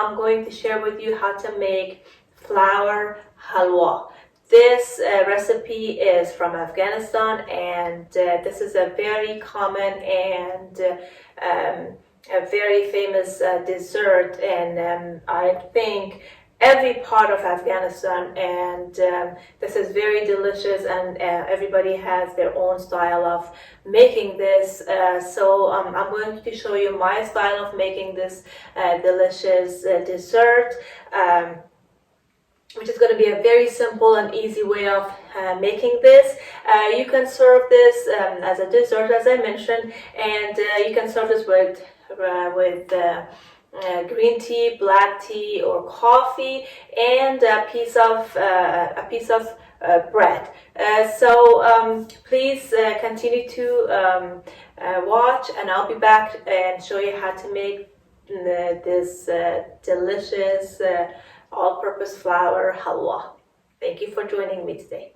I'm going to share with you how to make flour halwa. This recipe is from Afghanistan, and this is a very common and a very famous dessert, and I think every part of Afghanistan, and this is very delicious, and everybody has their own style of making this. So I'm going to show you my style of making this delicious dessert, which is going to be a very simple and easy way of making this. You can serve this as a dessert, as I mentioned, and you can serve this with green tea, black tea, or coffee, and a piece of bread. So please continue to watch, and I'll be back and show you how to make this delicious all-purpose flour halwa. Thank you for joining me today.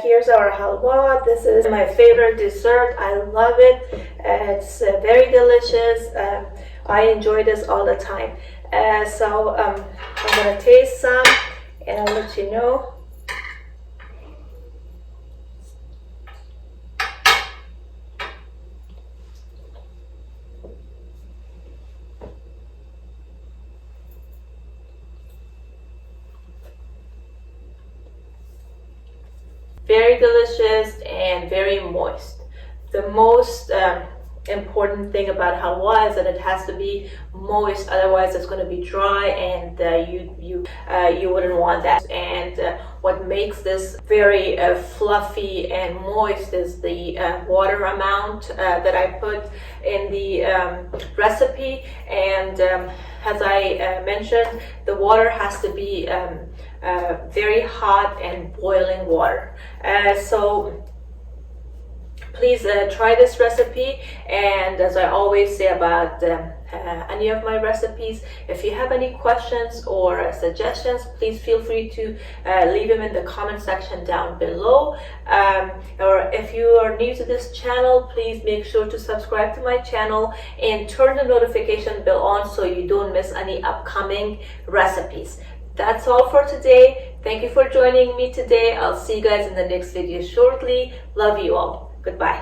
Here's our halwa. This is my favorite dessert. I love it. It's very delicious. I enjoy this all the time. So I'm gonna taste some and I'll let you know. Very delicious and very moist. The most important thing about halwa is that it has to be moist, otherwise it's going to be dry, and you wouldn't want that. And what makes this very fluffy and moist is the water amount that I put in the recipe. And as I mentioned, the water has to be very hot and boiling water. So please try this recipe, and as I always say about any of my recipes, if you have any questions or suggestions, please feel free to leave them in the comment section down below. Or if you are new to this channel, please make sure to subscribe to my channel and turn the notification bell on so you don't miss any upcoming recipes. That's all for today. Thank you for joining me today. I'll see you guys in the next video shortly. Love you all. Goodbye.